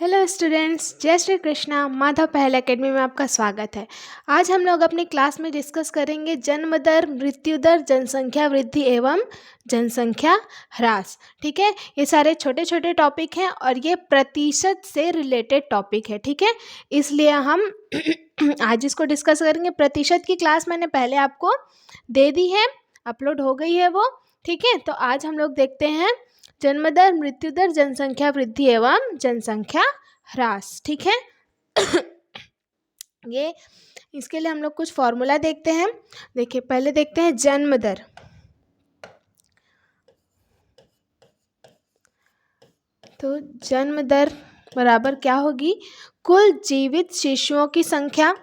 Hello students, जय श्री कृष्णा। माधव पहल academy में आपका स्वागत है। आज हम लोग अपनी क्लास में डिस्कस करेंगे जन्म दर, मृत्यु दर, जनसंख्या वृद्धि एवं जनसंख्या ह्रास। ठीक है, ये सारे छोटे छोटे टॉपिक हैं और ये प्रतिशत से रिलेटेड टॉपिक है। ठीक है, इसलिए हम आज इसको डिस्कस करेंगे। प्रतिशत की क्लास मैंने पहले आपको दे दी है, अपलोड हो गई है वो। ठीक है, तो आज हम लोग देखते हैं जन्म दर, मृत्यु दर, जनसंख्या वृद्धि एवं जनसंख्या ह्रास। ठीक है ये इसके लिए हम लोग कुछ फॉर्मूला देखते हैं। देखिए, पहले देखते हैं जन्म दर। तो जन्म दर बराबर क्या होगी? कुल जीवित शिशुओं की संख्या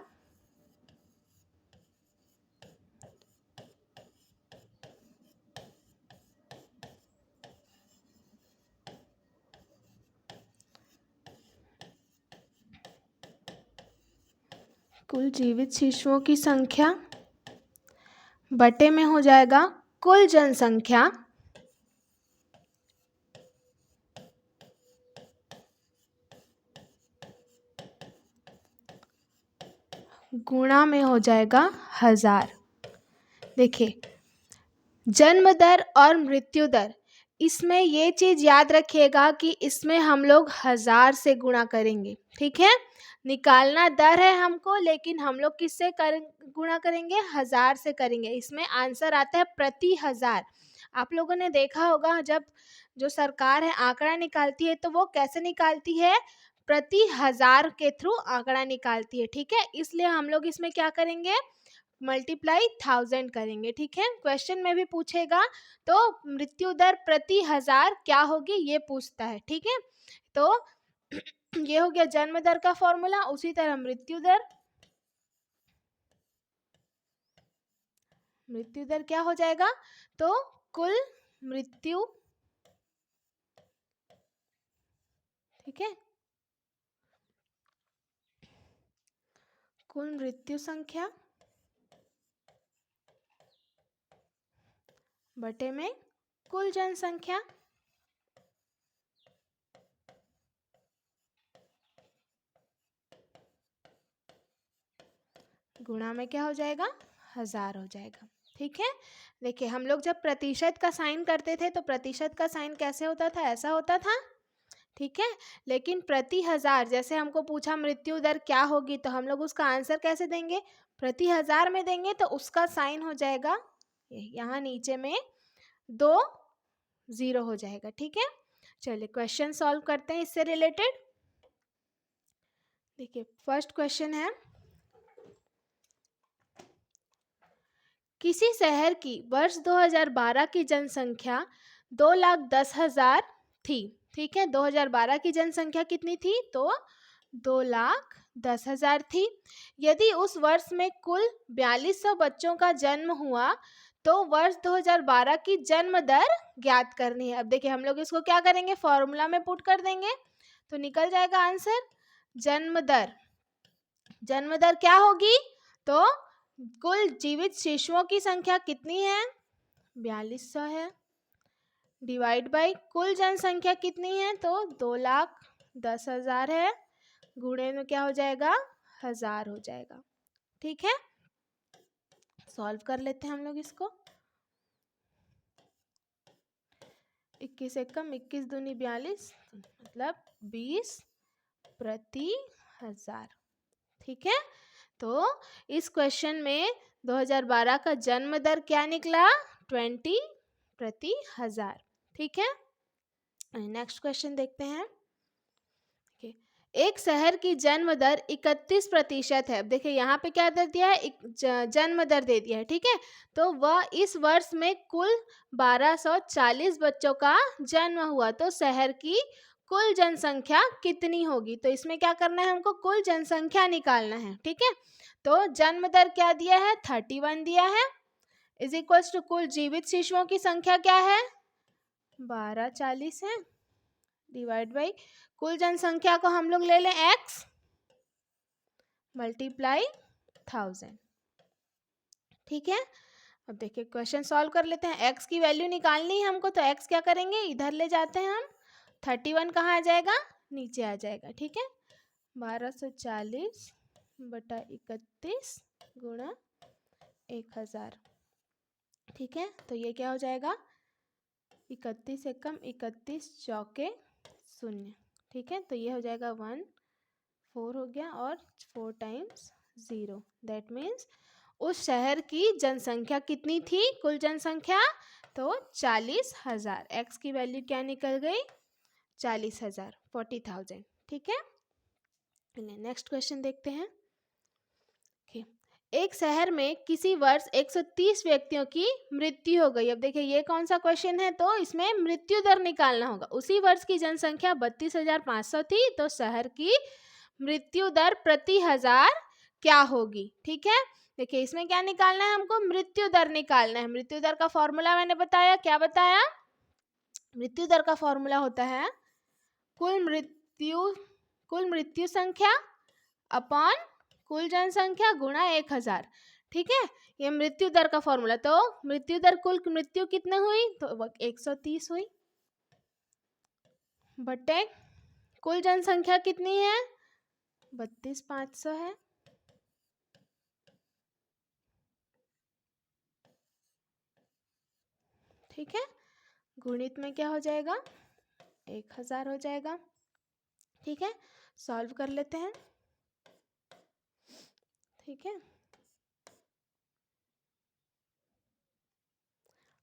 कुल जीवित शिशुओं की संख्या बटे में हो जाएगा कुल जनसंख्या गुणा में हो जाएगा 1000। देखिए, जन्म दर और मृत्यु दर, इसमें ये चीज़ याद रखिएगा कि इसमें हम लोग 1000 से गुणा करेंगे। ठीक है, निकालना दर है हमको, लेकिन हम लोग किससे गुणा करेंगे? 1000 से करेंगे। इसमें आंसर आता है प्रति 1000। आप लोगों ने देखा होगा, जब जो सरकार है आंकड़ा निकालती है तो वो कैसे निकालती है? प्रति 1000 के थ्रू आंकड़ा निकालती है। ठीक है, इसलिए हम लोग इसमें क्या करेंगे? मल्टीप्लाई 1000 करेंगे। ठीक है, क्वेश्चन में भी पूछेगा तो मृत्यु दर प्रति 1000 क्या होगी ये पूछता है। ठीक है, तो ये हो गया जन्म दर का फॉर्मूला। उसी तरह मृत्यु दर क्या हो जाएगा? तो कुल मृत्यु, ठीक है, कुल मृत्यु संख्या बटे में कुल जनसंख्या गुणा में क्या हो जाएगा? 1000 हो जाएगा। ठीक है, देखिए, हम लोग जब प्रतिशत का साइन करते थे तो प्रतिशत का साइन कैसे होता था? ऐसा होता था। ठीक है, लेकिन प्रति 1000, जैसे हमको पूछा मृत्यु दर क्या होगी, तो हम लोग उसका आंसर कैसे देंगे? प्रति 1000 में देंगे, तो उसका साइन हो जाएगा यहाँ नीचे में 2 0 हो जाएगा। ठीक है, चलिए क्वेश्चन सॉल्व करते हैं इससे रिलेटेड। देखिए, फर्स्ट क्वेश्चन है, किसी शहर की वर्ष 2012 की जनसंख्या 2,10,000 थी। ठीक है, 2012 की जनसंख्या कितनी थी? तो 2,10,000 थी। यदि उस वर्ष में कुल 4200 बच्चों का जन्म हुआ तो वर्ष 2012 की जन्म दर ज्ञात करनी है। अब देखिए, हम लोग इसको क्या करेंगे? फॉर्मूला में पुट कर देंगे तो निकल जाएगा आंसर। जन्म दर क्या होगी? तो कुल जीवित शिशुओं की संख्या कितनी है? 4200 है, डिवाइड बाय कुल जनसंख्या कितनी है? तो 2,10,000 है, गुणे में क्या हो जाएगा? 1000 हो जाएगा। ठीक है, सॉल्व कर लेते हैं हम लोग इसको। 21 एकम 21 दूनी 42, मतलब 20 प्रति 1000। ठीक है, तो इस क्वेश्चन में 2012 का जन्म दर क्या निकला? 20 प्रति 1000। ठीक है, नेक्स्ट क्वेश्चन देखते हैं। एक शहर की जन्म दर 31% है। अब देखिए, यहाँ पे क्या दर दिया है? जन्म दर दे दिया है। ठीक है, तो वह इस वर्ष में कुल 1240 बच्चों का जन्म हुआ, तो शहर की कुल जनसंख्या कितनी होगी? तो इसमें क्या करना है? हमको कुल जनसंख्या निकालना है। ठीक है, तो जन्म दर क्या दिया है? 31 दिया है, इज इक्वल्स टू कुल जीवित शिशुओं की संख्या क्या है? 1240 है, डिवाइड बाई कुल जनसंख्या को हम लोग ले लें x मल्टीप्लाई 1000। ठीक है, अब देखिए क्वेश्चन सॉल्व कर लेते हैं। x की वैल्यू निकालनी है हमको, तो x क्या करेंगे? इधर ले जाते हैं हम। 31 कहाँ आ जाएगा? नीचे आ जाएगा। ठीक है, 1240 बटा 31 गुणा 1000। ठीक है, तो ये क्या हो जाएगा, 31 एकम 31 चौके 0। ठीक है, तो ये हो जाएगा 1 4 हो गया और 4 टाइम्स 0, दैट मीन्स उस शहर की जनसंख्या कितनी थी, कुल जनसंख्या, तो 40,000। एक्स की वैल्यू क्या निकल गई, 40,000, 40,000। ठीक है, नेक्स्ट क्वेश्चन देखते हैं। एक शहर में किसी वर्ष 130 व्यक्तियों की मृत्यु हो गई। अब देखिए ये कौन सा क्वेश्चन है, तो इसमें मृत्यु दर निकालना होगा। उसी वर्ष की जनसंख्या 32,500 थी, तो शहर की मृत्यु दर प्रति हजार क्या होगी। ठीक है, देखिए इसमें क्या निकालना है, हमको मृत्यु दर निकालना है। मृत्यु दर का फॉर्मूला मैंने बताया, क्या बताया, मृत्यु दर का फॉर्मूला होता है कुल मृत्यु संख्या अपॉन कुल जनसंख्या गुणा 1000। ठीक है, ये मृत्यु दर का फॉर्मूला। तो मृत्यु दर, कुल मृत्यु कितने हुई, तो 130 हुई, बटे कुल जनसंख्या कितनी है, 32,500 है। ठीक है, गुणित में क्या हो जाएगा, 1000 हो जाएगा। ठीक है, सॉल्व कर लेते हैं। ठीक है,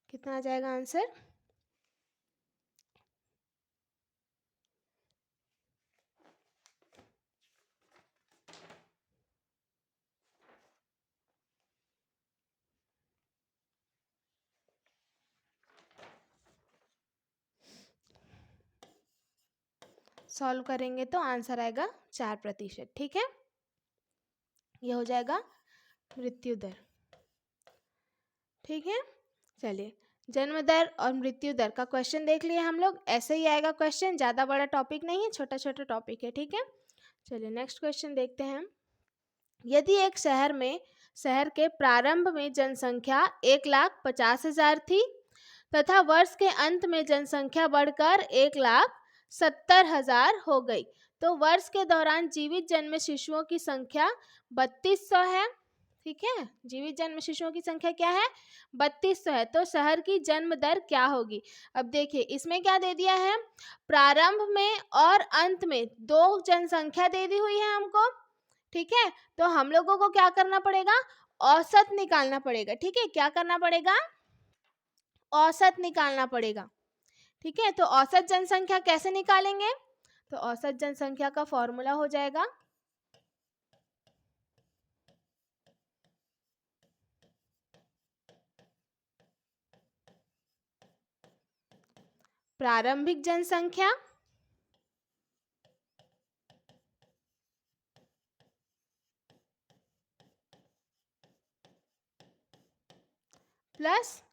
कितना आ जाएगा आंसर, सॉल्व करेंगे तो आंसर आएगा 4%। ठीक है, ये हो जाएगा मृत्यु दर। ठीक है, चलिए जन्म दर और मृत्यु दर का क्वेश्चन देख लिए हम लोग। ऐसे ही आएगा क्वेश्चन, ज़्यादा बड़ा टॉपिक नहीं है, छोटा छोटा टॉपिक है। ठीक है, चलिए नेक्स्ट क्वेश्चन देखते हैं। यदि एक शहर के प्रारंभ में जनसंख्या 1,50,000 थी तथा वर्ष के अंत में जनसंख्या बढ़कर 1,70,000 हो गई, तो वर्ष के दौरान जीवित जन्मे शिशुओं की संख्या 3200 है। ठीक है, जीवित जन्म शिशुओं की संख्या क्या है, 3200 है। तो शहर की जन्म दर क्या होगी। अब देखिए इसमें क्या दे दिया है, प्रारंभ में और अंत में दो जनसंख्या दे दी हुई है हमको। ठीक है, तो हम लोगों को क्या करना पड़ेगा, औसत निकालना पड़ेगा। ठीक है, क्या करना पड़ेगा, औसत निकालना पड़ेगा। ठीक है, तो औसत जनसंख्या कैसे निकालेंगे, तो औसत जनसंख्या का फॉर्मूला हो जाएगा प्रारंभिक जनसंख्या प्लस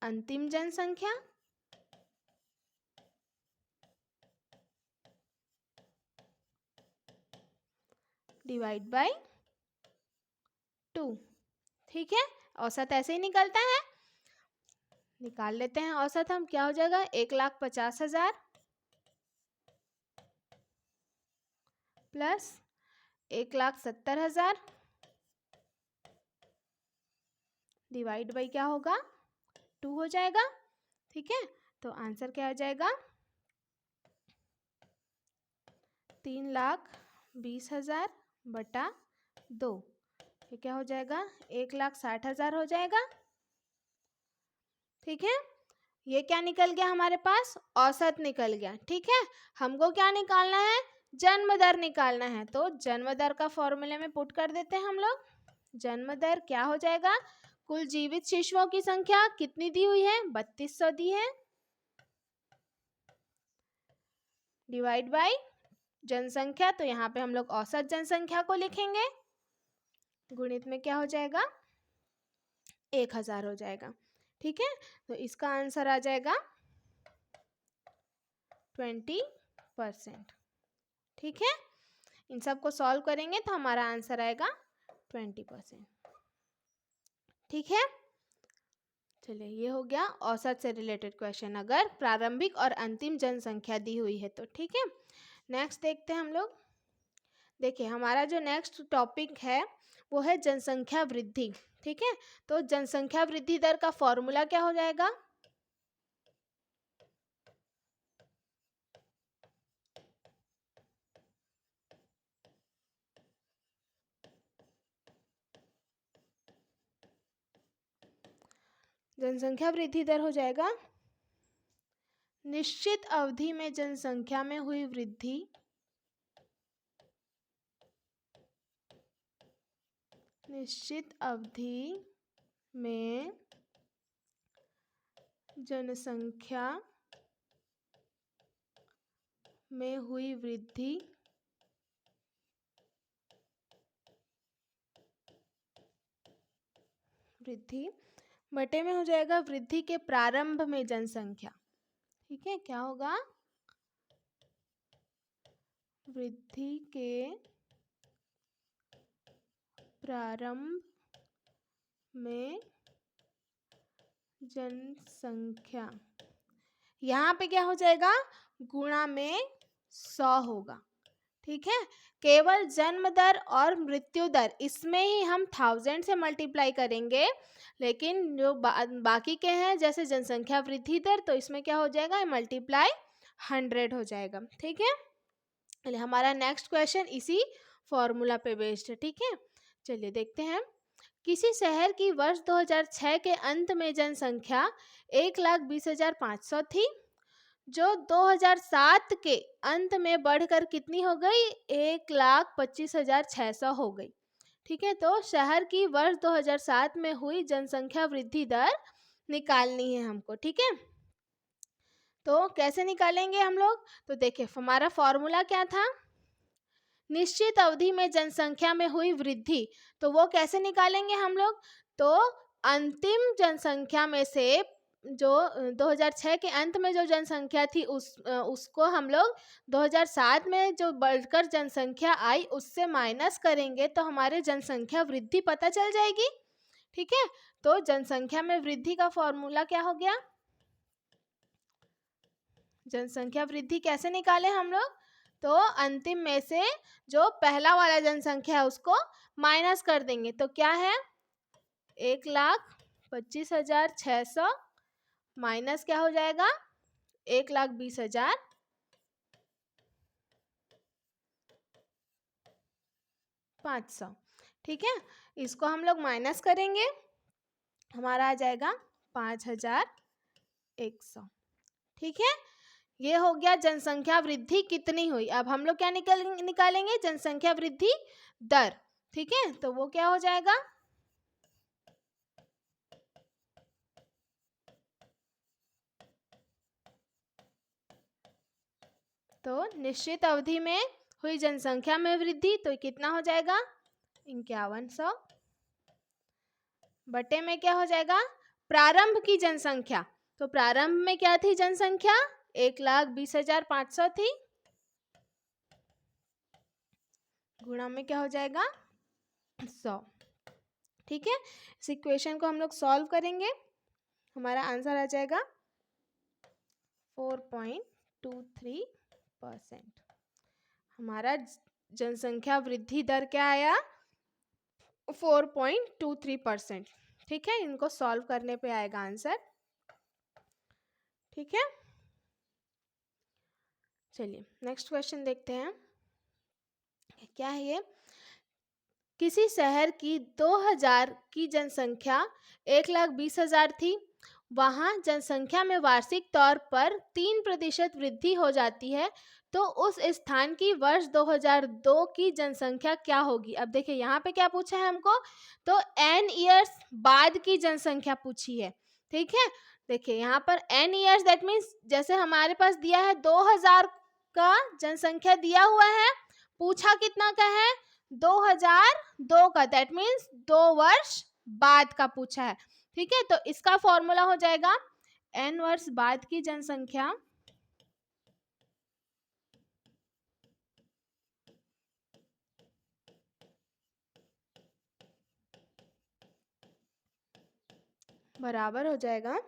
अंतिम जनसंख्या डिवाइड बाय 2। ठीक है, औसत ऐसे ही निकलता है, निकाल लेते हैं औसत हम। क्या हो जाएगा, 1,50,000 प्लस 1,70,000 डिवाइड बाई क्या होगा, 2 हो जाएगा। ठीक है, तो आंसर क्या हो जाएगा, 3,20,000 बटा 2। ये क्या हो जाएगा, 1,60,000 हो जाएगा। ठीक है, ये क्या निकल गया हमारे पास, औसत निकल गया। ठीक है, हमको क्या निकालना है, जन्म दर निकालना है। तो जन्म दर का फॉर्मूले में पुट कर देते हैं हम लोग। जन्म दर क्या हो जाएगा, कुल जीवित शिशुओं की संख्या कितनी दी हुई है, 3200 दी है, डिवाइड बाय जनसंख्या, तो यहाँ पे हम लोग औसत जनसंख्या को लिखेंगे, गुणित में क्या हो जाएगा, 1000 हो जाएगा। ठीक है, तो इसका आंसर आ जाएगा 20%। ठीक है, इन सबको सॉल्व करेंगे तो हमारा आंसर आएगा 20%। ठीक है, चलिए ये हो गया औसत से रिलेटेड क्वेश्चन, अगर प्रारंभिक और अंतिम जनसंख्या दी हुई है तो। ठीक है, नेक्स्ट देखते हैं हम लोग। देखिए हमारा जो नेक्स्ट टॉपिक है वो है जनसंख्या वृद्धि। ठीक है, तो जनसंख्या वृद्धि दर का फॉर्मूला क्या हो जाएगा? जनसंख्या वृद्धि दर हो जाएगा निश्चित अवधि में जनसंख्या में हुई वृद्धि निश्चित अवधि में जनसंख्या में हुई वृद्धि बटे में हो जाएगा वृद्धि के प्रारंभ में जनसंख्या। ठीक है, क्या होगा? वृद्धि के प्रारंभ में जनसंख्या, यहाँ पे क्या हो जाएगा? गुणा में 100 होगा। ठीक है, केवल जन्म दर और मृत्यु दर इसमें ही हम 1000 से मल्टीप्लाई करेंगे, लेकिन जो बाकी के हैं जैसे जनसंख्या वृद्धि दर, तो इसमें क्या हो जाएगा? मल्टीप्लाई 100 हो जाएगा। ठीक है, चलिए हमारा नेक्स्ट क्वेश्चन इसी फॉर्मूला पे बेस्ड है। ठीक है, चलिए देखते हैं। किसी शहर की वर्ष 2006 के अंत में जनसंख्या 1,20,500 थी, जो 2007 के अंत में बढ़कर कितनी हो गई? 1,25,600 हो गई। ठीक है, तो शहर की वर्ष 2007 में हुई जनसंख्या वृद्धि दर निकालनी है हमको। ठीक है, तो कैसे निकालेंगे हम लोग? तो देखिए हमारा फॉर्मूला क्या था? निश्चित अवधि में जनसंख्या में हुई वृद्धि, तो वो कैसे निकालेंगे हम लोग? तो अंतिम जनसंख्या में से जो 2006 के अंत में जो जनसंख्या थी उसको हम लोग 2007 में जो बढ़कर जनसंख्या आई उससे माइनस करेंगे, तो हमारे जनसंख्या वृद्धि पता चल जाएगी। ठीक है, तो जनसंख्या में वृद्धि का फॉर्मूला क्या हो गया? जनसंख्या वृद्धि कैसे निकाले हम लोग? तो अंतिम में से जो पहला वाला जनसंख्या है उसको माइनस कर देंगे, तो क्या है? 1,25,600 माइनस क्या हो जाएगा? 1,20,500। ठीक है, इसको हम लोग माइनस करेंगे, हमारा आ जाएगा 5,100। ठीक है, ये हो गया जनसंख्या वृद्धि कितनी हुई। अब हम लोग क्या निकालेंगे? जनसंख्या वृद्धि दर। ठीक है, तो वो क्या हो जाएगा? तो निश्चित अवधि में हुई जनसंख्या में वृद्धि, तो कितना हो जाएगा? 5100 बटे में क्या हो जाएगा? प्रारंभ की जनसंख्या, तो प्रारंभ में क्या थी जनसंख्या? 1,20,500 थी, गुणा में क्या हो जाएगा? 100। ठीक है, इस इक्वेशन को हम लोग सॉल्व करेंगे, हमारा आंसर आ जाएगा 4.23%। हमारा जनसंख्या वृद्धि दर क्या आया? 4.23%। ठीक है, इनको सॉल्व करने पे आएगा आंसर। ठीक है, चलिए नेक्स्ट क्वेश्चन देखते हैं। क्या है ये? किसी शहर की 2000 की जनसंख्या 1,20,000 थी, वहाँ जनसंख्या में वार्षिक तौर पर 3% वृद्धि हो जाती है, तो उस स्थान की वर्ष 2002 की जनसंख्या क्या होगी? अब देखिए यहाँ पे क्या पूछा है हमको? तो n ईयर्स बाद की जनसंख्या पूछी है। ठीक है, देखिए यहाँ पर n ईयर्स दैट मीन्स जैसे हमारे पास दिया है 2000 का जनसंख्या दिया हुआ है, पूछा कितना का है? 2002 का, दैट मीन्स 2 वर्ष बाद का पूछा है। ठीक है, तो इसका फॉर्मूला हो जाएगा n वर्ष बाद की जनसंख्या बराबर हो जाएगा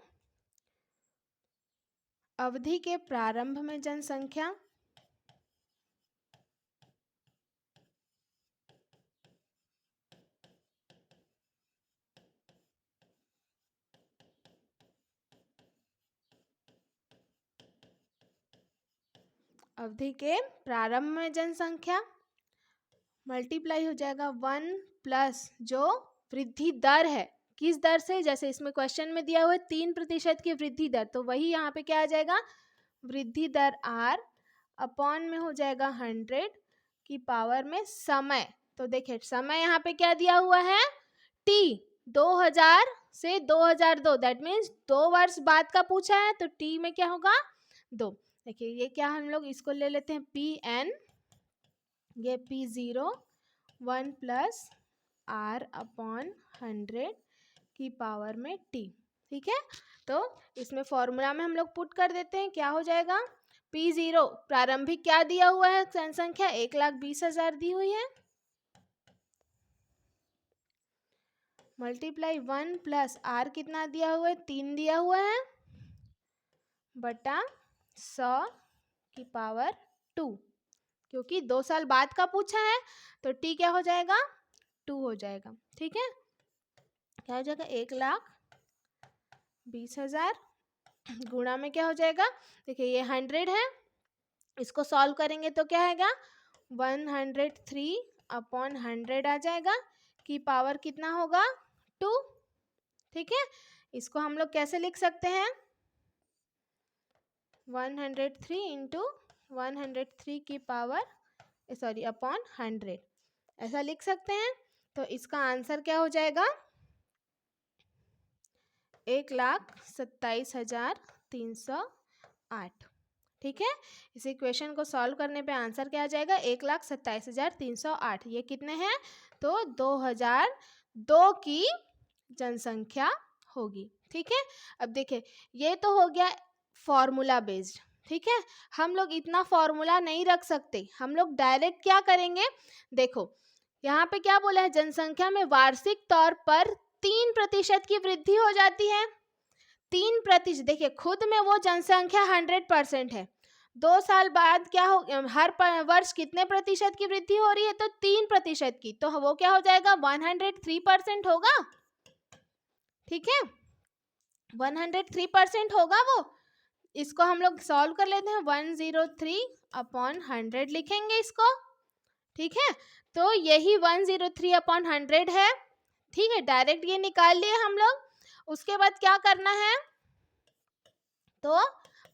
अवधि के प्रारंभ में जनसंख्या अवधि के प्रारंभ में जनसंख्या मल्टीप्लाई हो जाएगा 1 प्लस जो वृद्धि दर है, किस दर से, जैसे इसमें क्वेश्चन में दिया हुआ है 3% की वृद्धि दर, तो वही यहाँ पे क्या आ जाएगा, वृद्धि दर r अपॉन में हो जाएगा 100 की पावर में समय। तो देखिए समय यहाँ पे क्या दिया हुआ है t, 2000 से 2002, दैट मीन्स 2 वर्ष बाद का पूछा है, तो t में क्या होगा 2। देखिए ये क्या, हम लोग इसको ले लेते हैं pn, ये p0 1 प्लस r अपॉन 100 की पावर में t, ठीक है। तो इसमें फॉर्मूला में हम लोग पुट कर देते हैं, क्या हो जाएगा, p0 प्रारंभिक क्या दिया हुआ है जनसंख्या 1,20,000 दी हुई है, मल्टीप्लाई 1 प्लस r कितना दिया हुआ है 3 दिया हुआ है, बटा 100 की पावर 2, क्योंकि 2 साल बाद का पूछा है तो t क्या हो जाएगा 2 हो जाएगा, ठीक है। क्या हो जाएगा 1,20,000 गुणा में क्या हो जाएगा, देखिए ये 100 है, इसको सॉल्व करेंगे तो क्या आएगा 103 अपॉन 100 आ जाएगा, की पावर कितना होगा 2, ठीक है। इसको हम लोग कैसे लिख सकते हैं, 103 इंटू 103 की पावर सॉरी अपॉन 100 ऐसा लिख सकते हैं। तो इसका आंसर क्या हो जाएगा 1,27,308, ठीक है। इस इक्वेशन को सॉल्व करने पे आंसर क्या आ जाएगा 1,27,308। ये कितने हैं, तो 2002 की जनसंख्या होगी, ठीक है। अब देखिए ये तो हो गया फॉर्मूला बेस्ड, ठीक है। हम लोग इतना फॉर्मूला नहीं रख सकते, हम लोग डायरेक्ट क्या करेंगे, देखो यहाँ पे क्या बोला है, जनसंख्या में वार्षिक तौर पर 3% की वृद्धि हो जाती है, 3%, देखिए खुद में वो जनसंख्या 100% है, 2 साल बाद क्या हो, हर वर्ष कितने प्रतिशत की वृद्धि हो रही है, तो 3% की, तो वो क्या हो जाएगा 103% होगा, ठीक है, 103% होगा वो। इसको हम लोग सॉल्व कर लेते हैं, 103 अपॉन 100 लिखेंगे इसको, ठीक है। तो यही 103 अपॉन 100 है, ठीक है, डायरेक्ट ये निकाल लिए हम लोग। उसके बाद क्या करना है, तो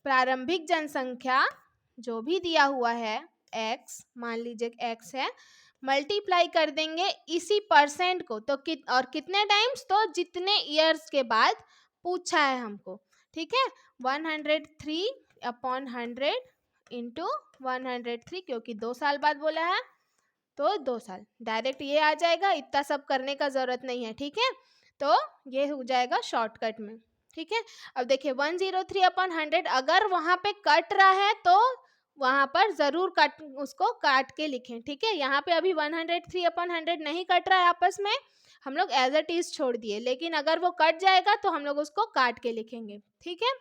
प्रारंभिक जनसंख्या जो भी दिया हुआ है x, मान लीजिए x है, मल्टीप्लाई कर देंगे इसी परसेंट को, तो और कितने टाइम्स, तो जितने ईयर्स के बाद पूछा है हमको, ठीक है। 103 अपॉन 100 इंटू 103, क्योंकि 2 साल बाद बोला है तो 2 साल, डायरेक्ट ये आ जाएगा, इतना सब करने का जरूरत नहीं है, ठीक है। तो ये हो जाएगा शॉर्टकट में, ठीक है। अब देखिए 103 अपॉन 100 अगर वहां पे कट रहा है तो वहां पर जरूर उसको काट के लिखें, ठीक है। यहाँ पे अभी 103 अपॉन 100 नहीं कट रहा है आपस में, हम लोग एज इट इज छोड़ दिए, लेकिन अगर वो कट जाएगा तो हम लोग उसको काट के लिखेंगे, ठीक है।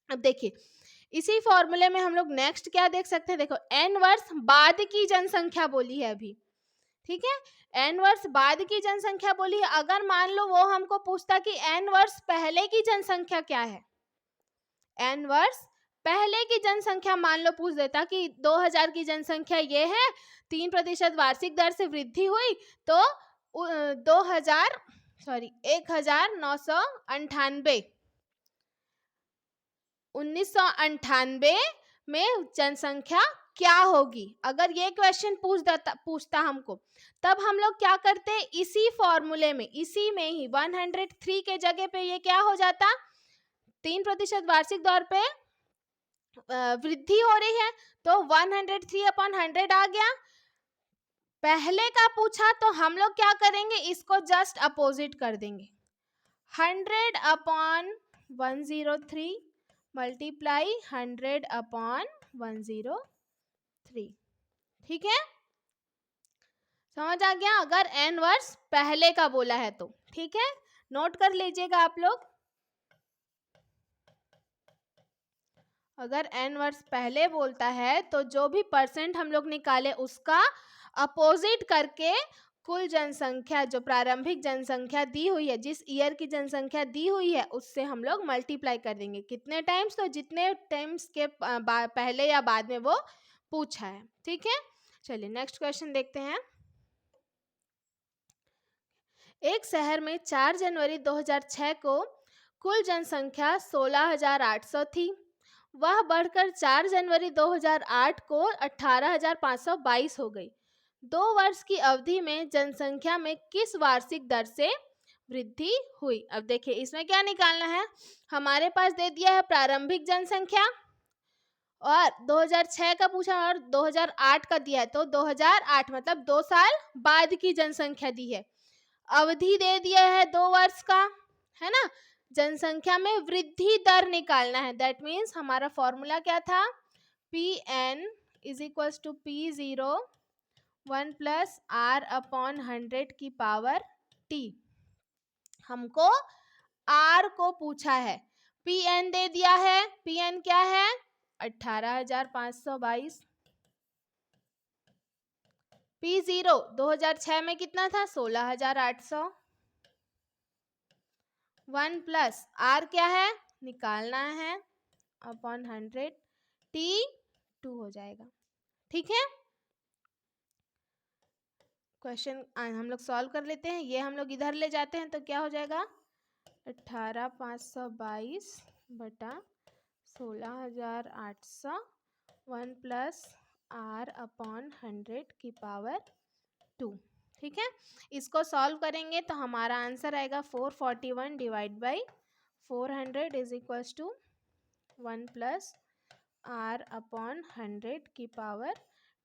अब देखिए इसी फॉर्मूले में हम लोग नेक्स्ट क्या देख सकते हैं, देखो n वर्ष बाद की जनसंख्या बोली है अभी, ठीक है, n वर्ष बाद की जनसंख्या बोली है। अगर मान लो वो हमको पूछता कि n वर्ष पहले की जनसंख्या क्या है, n वर्ष पहले की जनसंख्या मान लो पूछ देता कि 2000 की जनसंख्या ये है, 3% वार्षिक दर से वृद्धि हुई, तो 1998 में जनसंख्या क्या होगी, अगर ये क्वेश्चन पूछता हमको, तब हम लोग क्या करते, इसी फॉर्मूले में, इसी में ही 103 के जगह पे ये क्या हो जाता, 3% वार्षिक दर पे वृद्धि हो रही है, तो 103 अपॉन 100 आ गया। पहले का पूछा तो हम लोग क्या करेंगे, इसको जस्ट अपोजिट कर देंगे, 100 अपॉन 103 मल्टीप्लाई 100 अपॉन 103, ठीक है, समझ आ गया। अगर n वर्ष पहले का बोला है तो, ठीक है, नोट कर लीजिएगा आप लोग। अगर n वर्ष पहले बोलता है तो जो भी परसेंट हम लोग निकाले उसका अपोजिट करके कुल जनसंख्या, जो प्रारंभिक जनसंख्या दी हुई है, जिस ईयर की जनसंख्या दी हुई है, उससे हम लोग मल्टीप्लाई कर देंगे। कितने टाइम्स? तो जितने टाइम्स के पहले या बाद में वो पूछा है। ठीक है, चलिए नेक्स्ट क्वेश्चन देखते हैं। एक शहर में 4 जनवरी 2006 को कुल जनसंख्या 16,800 थी। वह बढ़कर 4 जनवरी 2008 को 18,522 हो गई। 2 वर्ष की अवधि में जनसंख्या में किस वार्षिक दर से वृद्धि हुई? अब देखिए इसमें क्या निकालना है, हमारे पास दे दिया है प्रारंभिक जनसंख्या और 2006 का पूछा और 2008 का दिया है, तो 2008 मतलब 2 साल बाद की जनसंख्या दी है। अवधि दे दिया है 2 वर्ष का, है ना। जनसंख्या में वृद्धि दर निकालना है, दैट मीन्स हमारा फॉर्मूला क्या था, P N is equals to P0 1 plus R upon 100 की पावर T। हमको R को पूछा है, पी एन दे दिया है, पी एन क्या है 18,522। P0 2006 में कितना था 16,800। 1 प्लस R क्या है निकालना है अपॉन 100, T 2 हो जाएगा। ठीक है, क्वेश्चन हम लोग सॉल्व कर लेते हैं। ये हम लोग इधर ले जाते हैं तो क्या हो जाएगा 18,522 बटा 16,800 1 प्लस R अपॉन 100 की पावर 2। ठीक है, इसको सॉल्व करेंगे तो हमारा आंसर आएगा 441 divide by 400 is equals to 1 plus R upon 100 की पावर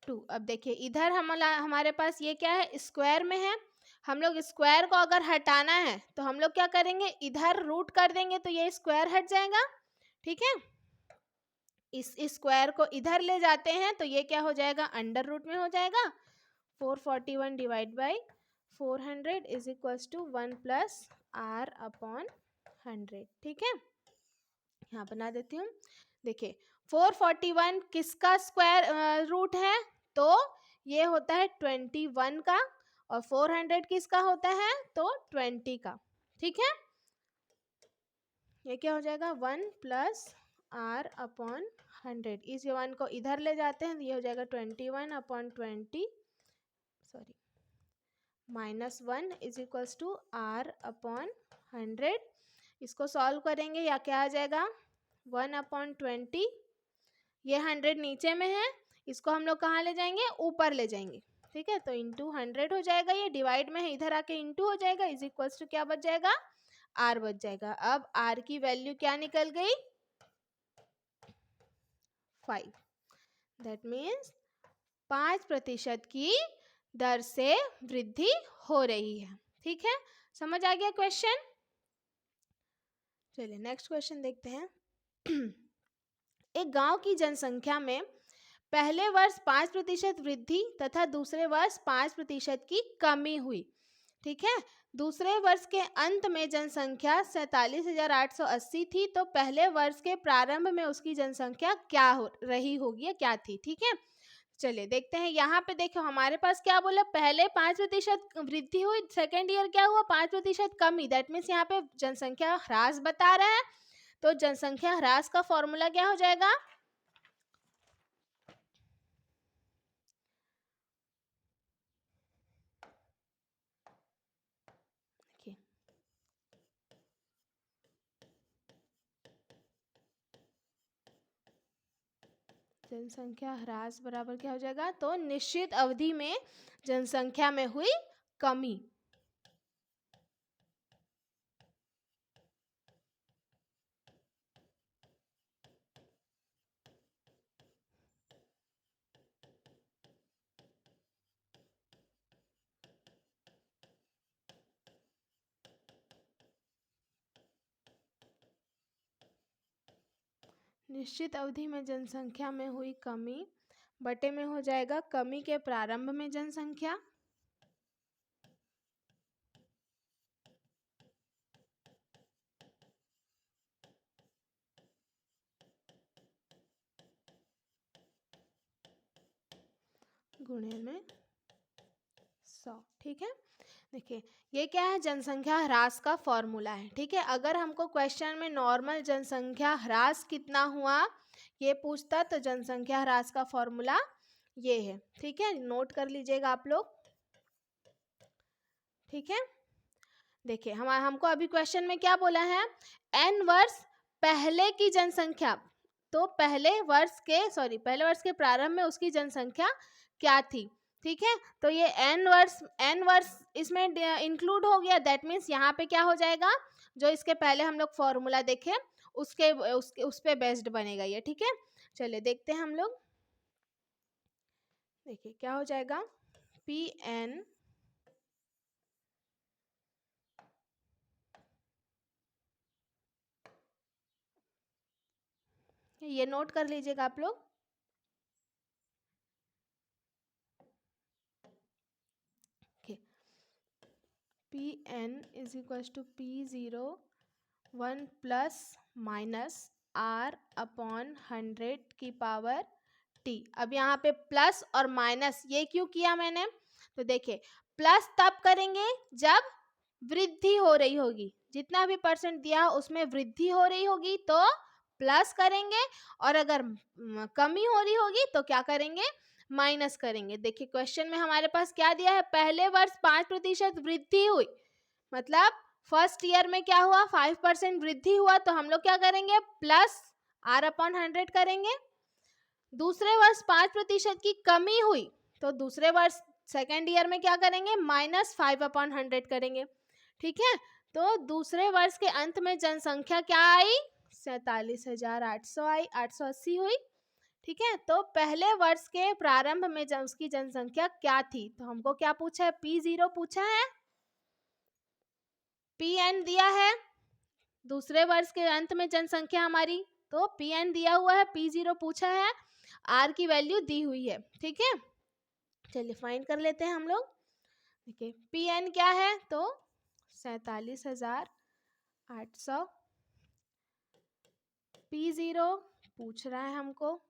2। अब देखिए इधर हमारे पास ये क्या है स्क्वायर में है, हम लोग स्क्वायर को अगर हटाना है तो हम लोग क्या करेंगे इधर रूट कर देंगे तो ये स्क्वायर हट जाएगा। ठीक है, इस स्क्वायर को इधर ले जाते हैं तो ये क्या हो जाएगा अंडर रूट में हो जाएगा। 441 divide by 400 is equals to 1 plus R upon 100। ठीक है, यहाँ बना देती हूँ। देखिए 441 किसका स्क्वायर रूट है, तो ये होता है 21 का, और 400 किसका होता है तो 20 का। ठीक है, ये क्या हो जाएगा 1 प्लस R अपॉन 100। इस 1 को इधर ले जाते हैं तो ये हो जाएगा 21 upon 20 sorry minus 1 is equals to R upon 100। इसको सॉल्व करेंगे या क्या आ जाएगा 1 अपॉन 20, ये 100 नीचे में है, इसको हम लोग कहाँ ले जाएंगे ऊपर ले जाएंगे। ठीक है, तो इंटू 100 हो जाएगा, ये डिवाइड में है इधर आके इंटू हो जाएगा, इज इक्वल्स टू क्या बच जाएगा R बच जाएगा। अब R की वैल्यू क्या निकल गई 5, दैट मीन्स 5% की दर से वृद्धि हो रही है। ठीक है, समझ आ गया क्वेश्चन। चलिए नेक्स्ट क्वेश्चन देखते हैं। एक गांव की जनसंख्या में पहले वर्ष 5% वृद्धि तथा दूसरे वर्ष 5% की कमी हुई। ठीक है, दूसरे वर्ष के अंत में जनसंख्या 47,880 थी, तो पहले वर्ष के प्रारंभ में उसकी जनसंख्या क्या हो रही होगी, क्या थी। ठीक है, चलिए देखते हैं। यहाँ पे देखो हमारे पास क्या बोला, पहले 5% वृद्धि हुई, सेकेंड ईयर क्या हुआ 5% कमी, दैट मीन्स यहाँ पे जनसंख्या ह्रास बता रहा है। तो जनसंख्या ह्रास का फॉर्मूला क्या हो जाएगा, देखिए जनसंख्या ह्रास बराबर क्या हो जाएगा, तो निश्चित अवधि में जनसंख्या में हुई कमी। निश्चित अवधि में जनसंख्या में हुई कमी बटे में हो जाएगा कमी के प्रारंभ में जनसंख्या। गुणे में 100। ठीक है, देखिए ये क्या है, जनसंख्या ह्रास का फॉर्मूला है। ठीक है, अगर हमको क्वेश्चन में नॉर्मल जनसंख्या ह्रास कितना हुआ ये पूछता तो जनसंख्या ह्रास का फॉर्मूला ये है। ठीक है, नोट कर लीजिएगा आप लोग। ठीक है, देखिए हमको अभी क्वेश्चन में क्या बोला है, n वर्ष पहले की जनसंख्या, तो पहले वर्ष के प्रारंभ में उसकी जनसंख्या क्या थी। ठीक है, तो ये n वर्ष इसमें इंक्लूड हो गया, दैट मीन्स यहाँ पे क्या हो जाएगा, जो इसके पहले हम लोग फॉर्मूला देखे उस पे बेस्ड बनेगा ये। ठीक है, चलिए देखते हैं हम लोग। देखिए क्या हो जाएगा, Pn ये नोट कर लीजिएगा आप लोग। Pn is equal to P0 1 plus minus R upon 100 की पावर T। अब यहाँ पे प्लस और माइनस ये क्यों किया मैंने, तो देखिए प्लस तब करेंगे जब वृद्धि हो रही होगी, जितना भी परसेंट दिया उसमें वृद्धि हो रही होगी तो प्लस करेंगे, और अगर कमी हो रही होगी तो क्या करेंगे, माइनस करेंगे। देखिए क्वेश्चन में हमारे पास क्या दिया है, पहले वर्ष 5% वृद्धि हुई, मतलब फर्स्ट ईयर में क्या हुआ 5% वृद्धि हुआ, तो हम लोग क्या करेंगे, प्लस R/100 करेंगे। दूसरे वर्ष 5% की कमी हुई, तो दूसरे वर्ष सेकेंड ईयर में क्या करेंगे, -5/100 करेंगे। ठीक है, तो दूसरे वर्ष के अंत में जनसंख्या क्या आई, 47,800 आई, 880 हुई। ठीक है, तो पहले वर्ष के प्रारंभ में उसकी जनसंख्या क्या थी, तो हमको क्या पूछा है, P0 पूछा है, Pn दिया है, दूसरे वर्ष के अंत में जनसंख्या हमारी, तो Pn दिया हुआ है, P0 पूछा है, R की वैल्यू दी हुई है। ठीक है, चलिए फाइंड कर लेते हैं हम लोग। देखिए Pn क्या है, तो 47,800, P0 पूछ रहा है हमको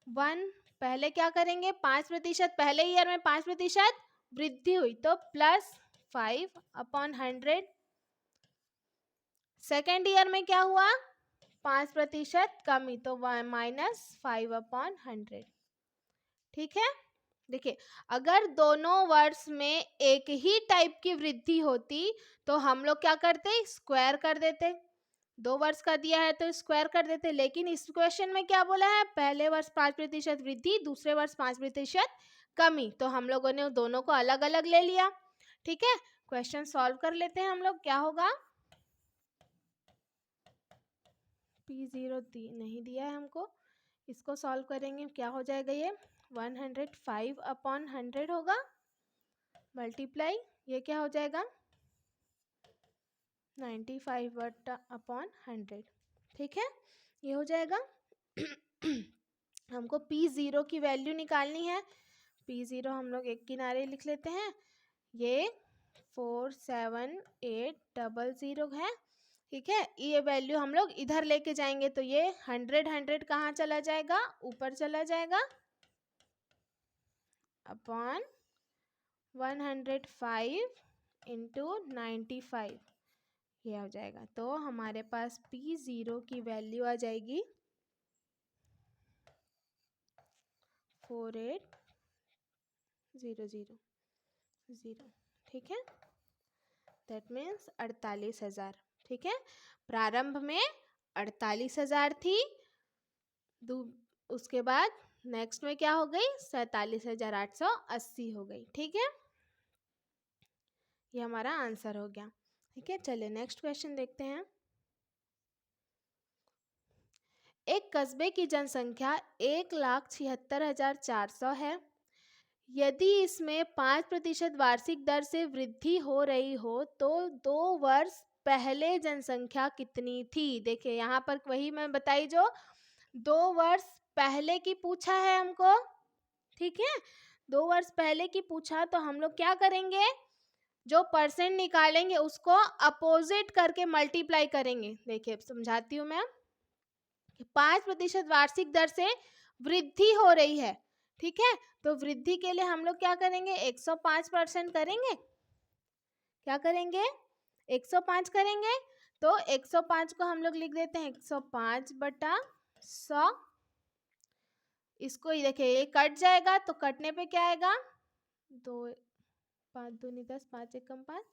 1, पहले क्या करेंगे 5%, पहले ईयर में 5% वृद्धि हुई तो प्लस 5/100, सेकेंड ईयर में क्या हुआ 5% कमी तो -5/100। ठीक है, देखिए अगर दोनों वर्ष में एक ही टाइप की वृद्धि होती तो हम लोग क्या करते, स्क्वायर कर देते, 2 वर्ष का दिया है तो स्क्वायर कर देते, लेकिन इस क्वेश्चन में क्या बोला है, पहले वर्ष 5% वृद्धि, दूसरे वर्ष 5% कमी, तो हम लोगों ने दोनों को अलग अलग ले लिया। ठीक है, क्वेश्चन सॉल्व कर लेते हैं हम लोग, क्या होगा, P0 नहीं दिया है हमको, इसको सॉल्व करेंगे, क्या हो जाएगा ये 105/100 होगा, मल्टीप्लाई ये क्या हो जाएगा 95/100। ठीक है, ये हो जाएगा। हमको P0 की वैल्यू निकालनी है, P0 हम लोग एक किनारे लिख लेते हैं, ये 47800 है। ठीक है, ये वैल्यू हम लोग इधर लेके जाएंगे तो ये 100 कहाँ चला जाएगा, ऊपर चला जाएगा, अपॉन 105 इंटू 95 ये हो जाएगा, तो हमारे पास P0 की वैल्यू आ जाएगी 48,000। ठीक है, दैट मीन्स 48,000। ठीक है, प्रारंभ में 48,000 थी, उसके बाद नेक्स्ट में क्या हो गई 47,880 हो गई। ठीक है, ये हमारा आंसर हो गया। ठीक है, चलिए नेक्स्ट क्वेश्चन देखते हैं। एक कस्बे की जनसंख्या 1,76,400 है, यदि इसमें 5% वार्षिक दर से वृद्धि हो रही हो तो 2 वर्ष पहले जनसंख्या कितनी थी। देखिए यहाँ पर वही मैं बताई जो 2 वर्ष पहले की पूछा है हमको। ठीक है, 2 वर्ष पहले की पूछा तो हम लोग क्या करेंगे, जो परसेंट निकालेंगे उसको अपोजिट करके मल्टीप्लाई करेंगे। देखिए समझाती हूँ मैं, 5% वार्षिक दर से वृद्धि हो रही है। ठीक है, तो वृद्धि के लिए हम लोग क्या करेंगे, 105% करेंगे। क्या करेंगे, 105 करेंगे। तो 105 को हम लोग लिख देते हैं 105/100। इसको ये देखिए, ये कट जाएगा तो कटने पे क्या आएगा, 2 5 दूनी 10, 5 एकम 5,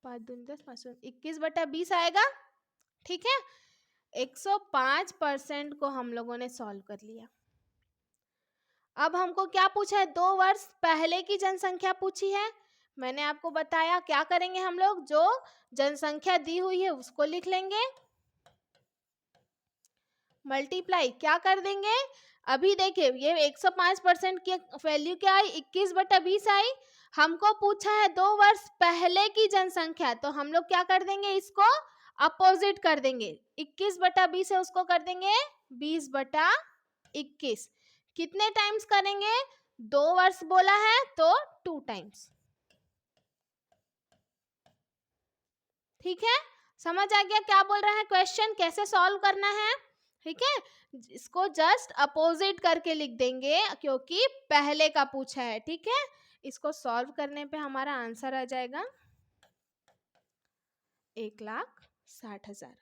5 दूनी 10, 5 21/20 आएगा। ठीक है, 105% को हम लोगों ने सॉल्व कर लिया। अब हमको क्या पूछा है, 2 वर्ष पहले की जनसंख्या पूछी है। मैंने आपको बताया क्या करेंगे हम लोग, जो जनसंख्या दी हुई है उसको लिख लेंगे, मल्टीप्लाई क्या कर देंगे। अभी देखिए ये 105% की वैल्यू क्या आई, 21/20 आई। हमको पूछा है 2 वर्ष पहले की जनसंख्या, तो हम लोग क्या कर देंगे, इसको अपोजिट कर देंगे। 21/20 है उसको कर देंगे 20/21। कितने टाइम्स करेंगे, 2 वर्ष बोला है तो 2 टाइम्स। ठीक है, समझ आ गया क्या बोल रहा है क्वेश्चन, कैसे सॉल्व करना है। ठीक है, इसको जस्ट अपोजिट करके लिख देंगे क्योंकि पहले का पूछा है। ठीक है, इसको सॉल्व करने पे हमारा आंसर आ जाएगा 1,60,000।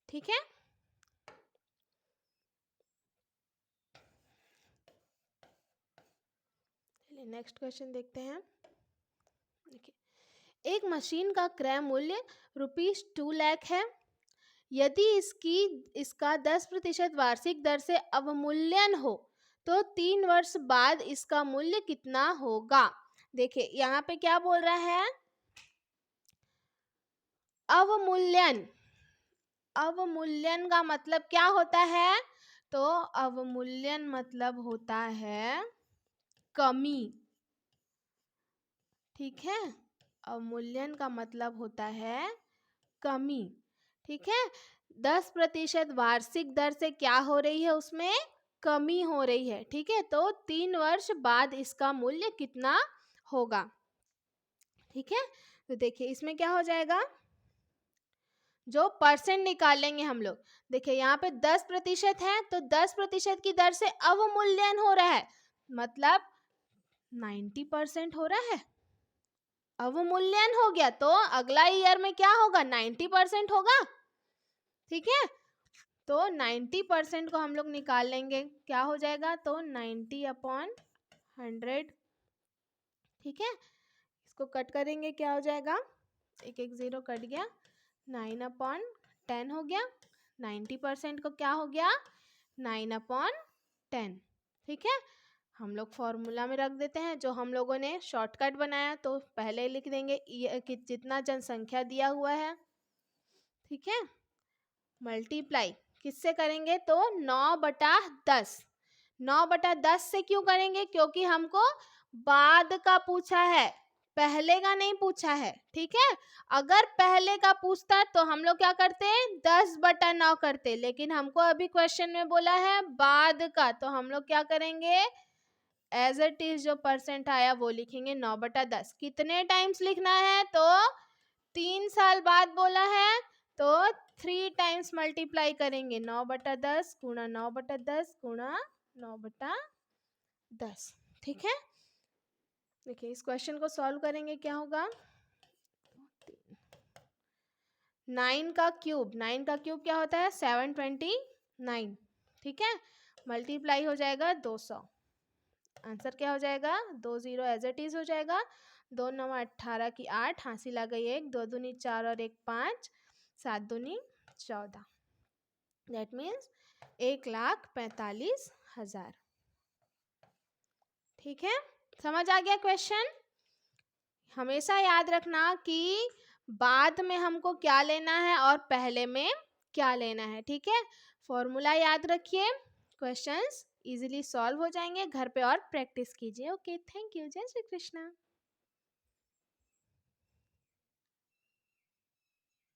ठीक है, चलिए नेक्स्ट क्वेश्चन देखते हैं। देखिए, एक मशीन का क्रय मूल्य ₹2 लाख है। यदि इसका 10% वार्षिक दर से अवमूल्यन हो तो 3 वर्ष बाद इसका मूल्य कितना होगा। देखिए यहाँ पे क्या बोल रहा है, अवमूल्यन। अवमूल्यन का मतलब क्या होता है, तो अवमूल्यन मतलब होता है कमी। ठीक है, अवमूल्यन का मतलब होता है कमी। ठीक है, 10% वार्षिक दर से क्या हो रही है, उसमें कमी हो रही है। ठीक है, तो 3 वर्ष बाद इसका मूल्य कितना होगा। ठीक है, तो देखिए इसमें क्या हो जाएगा, जो परसेंट निकालेंगे हम लोग। देखिए यहाँ पे 10% है तो 10% की दर से अवमूल्यन हो रहा है, मतलब 90% हो रहा है। अवमूल्यन हो गया तो अगला ईयर में क्या होगा, 90% होगा। ठीक है, तो 90% को हम लोग निकाल लेंगे, क्या हो जाएगा, तो 90/100। ठीक है, इसको कट करेंगे, क्या हो जाएगा, एक 0 कट गया, 9/10 हो गया। 90% को क्या हो गया, 9/10। ठीक है, हम लोग फॉर्मूला में रख देते हैं, जो हम लोगों ने शॉर्टकट बनाया, तो पहले लिख देंगे कि जितना जनसंख्या दिया हुआ है। ठीक है, मल्टीप्लाई किससे करेंगे, तो 9/10। 9/10 से क्यों करेंगे, क्योंकि हमको बाद का पूछा है, पहले का नहीं पूछा है। ठीक है, अगर पहले का पूछता तो हम लोग क्या करते, 10/9 करते, लेकिन हमको अभी क्वेश्चन में बोला है बाद का, तो हम लोग क्या करेंगे, एज इट इज जो परसेंट आया वो लिखेंगे 9/10। कितने टाइम्स लिखना है, तो 3 साल बाद बोला है तो 3 टाइम्स मल्टीप्लाई करेंगे, 9/10 गुणा 9/10 गुणा 9/10। ठीक है, देखिए इस क्वेश्चन को सॉल्व करेंगे, क्या होगा, 9 का क्यूब, 9 का क्यूब क्या होता है, 729। ठीक है, मल्टीप्लाई हो जाएगा 200। आंसर क्या हो जाएगा, 20 एज इट इज हो जाएगा। 2 9 18 की 8, हासिल आ गई 1, 2 दूनी 4 और 1 5, 7 दूनी 14। That means 1,45,000। ठीक है, समझ आ गया क्वेश्चन। हमेशा याद रखना कि बाद में हमको क्या लेना है और पहले में क्या लेना है। ठीक है, फॉर्मूला याद रखिए, क्वेश्चंस इजीली सॉल्व हो जाएंगे। घर पे और प्रैक्टिस कीजिए। ओके, थैंक यू, जय श्री कृष्णा।